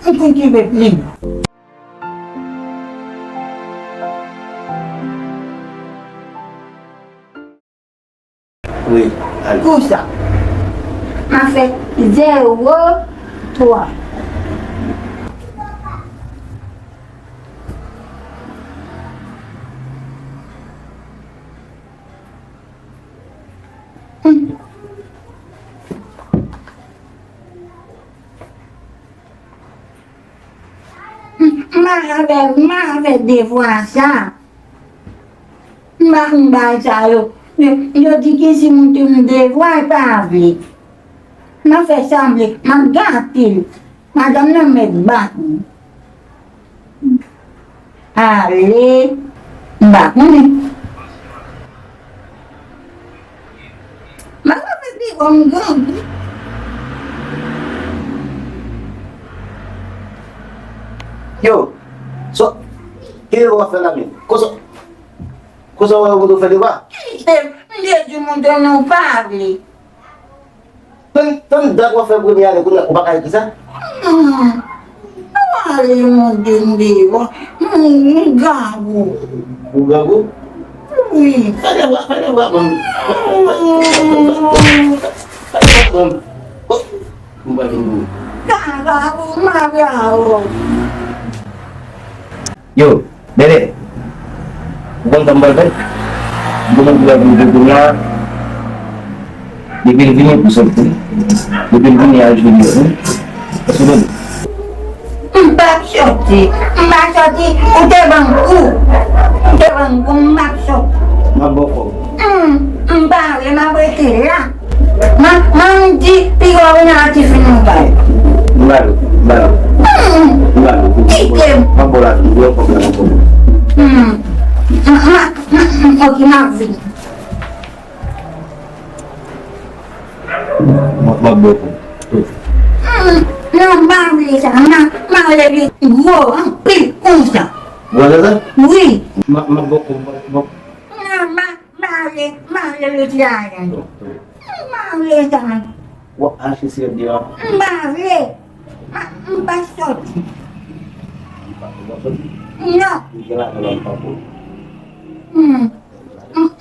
Qu'est-ce qui veut plus? Oui, allez. Tout ça. M'a fait 0, 3. M'avait devoir ça. M'a ça yo. Yo dit que si mon devoir pas avec. M'a fait sembler, m'a gâté. Madame ne me bat. Allez, bah, m'a fait dire comme grand. Yo, so, qu'est-ce qu'on va faire là? Cosa vous faire là? Dieu du monde non parle. Tant d'abord faire pour aller pour la bagarre qui ça? Allez, mon Dieu, gabo. Vous gagou? Oui. Fallait voir. Gabo, magao. Yo, Dede. Bukan tambal kan? Bukan gula-gula. Di Filipina pusat itu. Di Filipina harus video. Sudah. Mbak Shoti, udah bangku maksud. Maboko. Mbak, lima berarti lah. Mandi pikiran hati finubay. Baru. Ikem. Mabola dua program aku. Oke, maafin. Maboko. Non, parli sana, ma lagi gua hampir usah. Buat apa? Oui. Maboko. Non, mali jalan. Mali jalan. Wah, asyik siap dia. Mali. Basot. No. Kira dalam papu.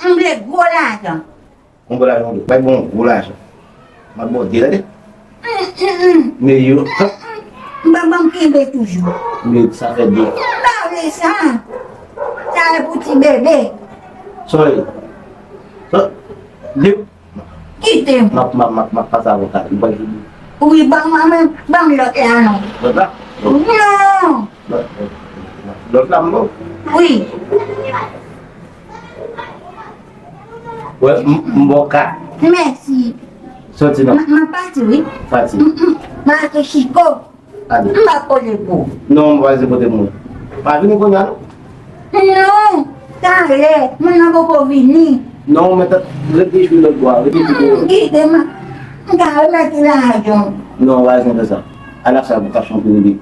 Mli gula aja. Bola dulu. Baik bung, bola. Mabok dia deh. Meio. Babam kibe toujours. Meio ça fait bien. Parle ça. Ça le petit bébé. Sorry. So, dia Quitte. mak pasal tak bagi. Oui, bang lo ano. Betul? Non. Dot lambo. Oui. Well, mboka. Merci. So sino? Ma pati, oui. Fati. Ma ke chico. Adi. Ma polebo. Non, vai se poder muito. Mas vini com ela? Non. Dale, ma non può venire. Não, mas tá leti filho igual, leti filho. Quitte, ma. Dale, ma ti ragione. Não vai acontecer. Ela sabe o cachorro que ele.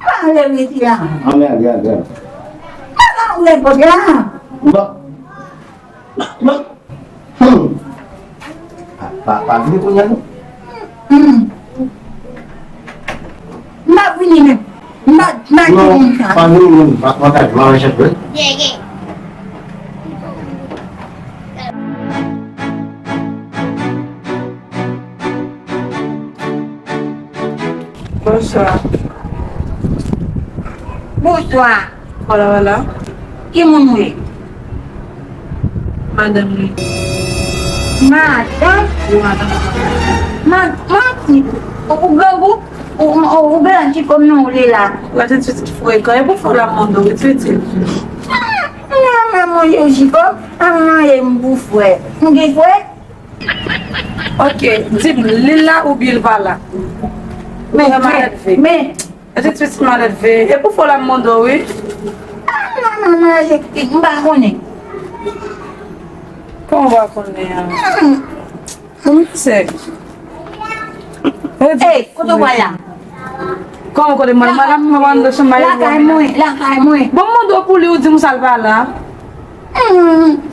Vale, mi ti ragione. Amém, aliás. Ma non le potrà. Ba. Pak vini com ela? Ma venire. Ma Não, ti pak vini, makan, mau siapa? Bonsoir. Bonsoir. Voilà. Qui m'en est? Madame Lee. Madame. Oui, madame. Mati. O grande como não lhe lá. La tête foi quand même pour faire la mando, tu sais. Não, meu eu chico. Ah, é bufé. Ninguém foi? Ok, dis-moi, Lila ou bien Vala? Mais. La tête c'est mal élevée. Et pour faire la mando, oui. Non, j'ai un baronne. Comment on va connaître? Comment c'est? Hey, kutu wala. Comment on connaît? Madame, maman de ce mari. La caille moi. Bon, mon dos pour lui, dis-moi ça va là.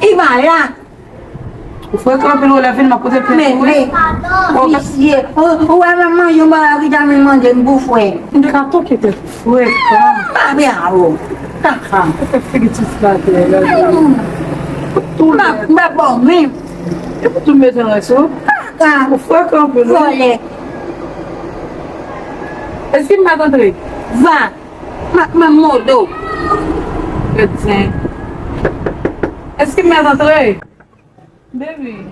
Il va là. Foi quand on l'a fait ma côté Mais, ici, ouais, maman, je m'arrive à me demander une bouffe. Un carton qui était fouet. Pas bien, oh. D'accord. C'est fait que tu Tout là, bon, mais, tu mets dans le saut. Foi quand on peut. voler, Est-ce qu'il m'a entendu? va, ma moto. Tiens. Est-ce qu'il m'a entendu? Baby.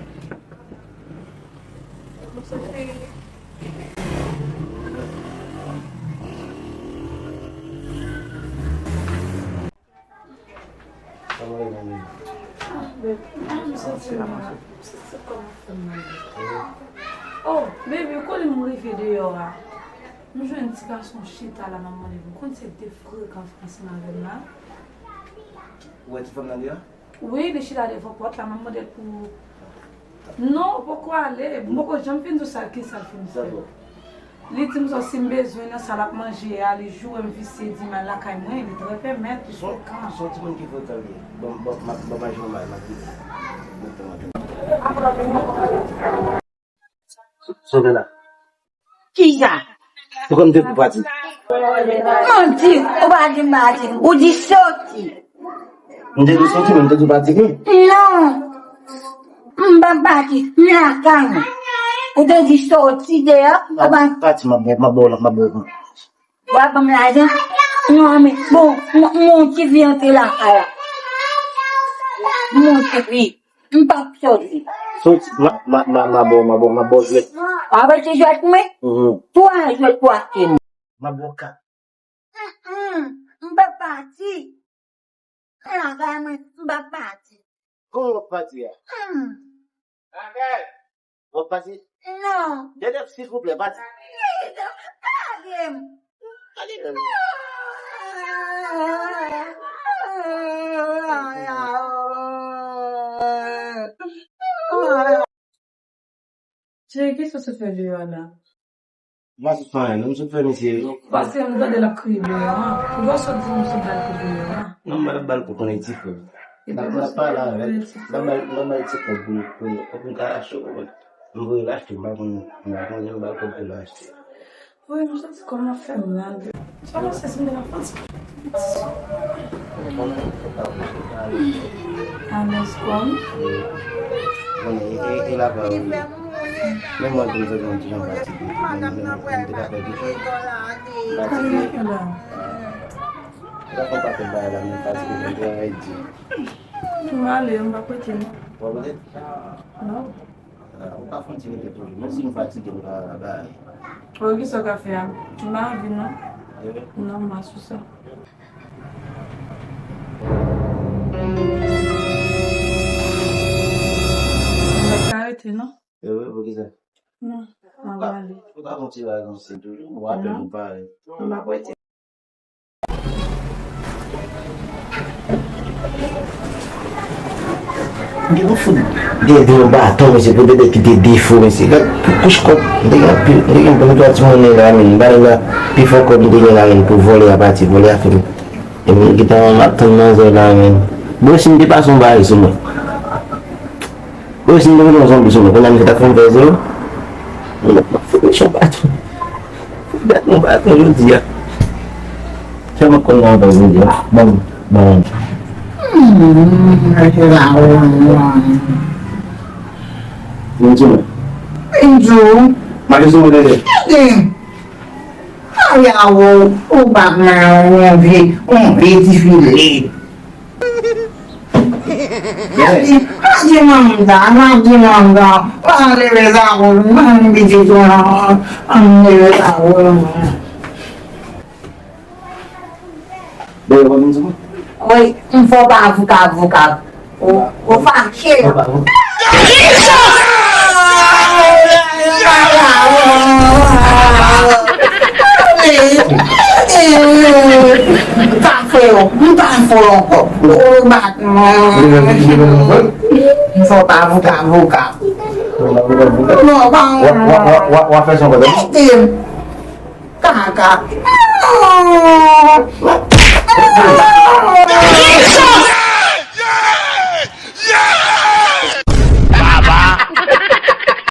Oh, baby, quand il m'a réveillé dehors, nous jouons un petit garçon shit à la maman de vous. Quand c'est des frères quand France m'avait là. Où est-ce que tu fais? Oui, les chita de porte la maman de pour. Non, pourquoi aller? Pourquoi j'aime bien tout ça qui ça fait. Les teams ont si besoin de salade manger, aller jouer un vissé, dire mal la caille, il devrait permettre de faire quand. Só tu que foi ali. Bom, mais não mais, Só de lá. Qui ça? Tu como tu pode? Menti, on va dire menti, ou dit sorti. Não tem sorte, não tem bate aqui. Non, on va partir, la canne. Ou dit sorti dehors, on va. Bate uma bola. Ouais, comme la gente. Non, mais bon, mon qui vient de la caille. Mon qui vient, on va sortir. Sorte, uma bola. Ah, ben, tu joues avec moi? Toi, je vais te poiter. Uma boca. On va partir. La caille, on va partir. Como pode ir? Vou fazer. Non. Deve se couple, bate. Qu'est-ce que ça fait dehors là? Mas fine, não se faz isso. Parce que nous de la criée dehors. Tu dois sortir nous sur la criée dehors. Não me bal ko kono tipo. Na pala, na mal tipo bu cara show. Não vou lá estar não bal ko lá. Oui, mais ça c'est comment faire mal. Ça va, c'est de la France. Alles comme. Ele lá vai. Não mais do que não tinha bate. Ela conta com ela, não faz o que é aí. Tu vas aller, on va côté. Pode? Non. O que aconteceu de tudo? Não se faz o que ela O que ça café? Tu m'as vu non? Non, moi c'est ça. On va s'arrêter, non? Eu vou dizer. Non, on va aller. O que aconteceu lá não sei tudo. O ato não vai. On va côté. Dia no fundo, dia batom esse poder que dia fogo esse, cusco, dia perguntar se mana lain, barang before kau dia lain, tu boleh apa sih, boleh apa? Ini kita makan nasi lain, bosin di pasung bayi semua, bosin di pasung sambil semua, kalau kita konversi, coba tu, tidak membuat dia, coba kau ngomong dia, bang. Inju. Mari semua deh. Ayaw, ubak na beautiful. Lagi manda. Ang liwes ako, ang bitito na, ang liwes ako. Deh, kamu semua. Oi, vuka. O faque. Tá feio, não tá fogo. O bate. Vuka. Não, bang. Wa fashion kau tu? Tim. Kakak.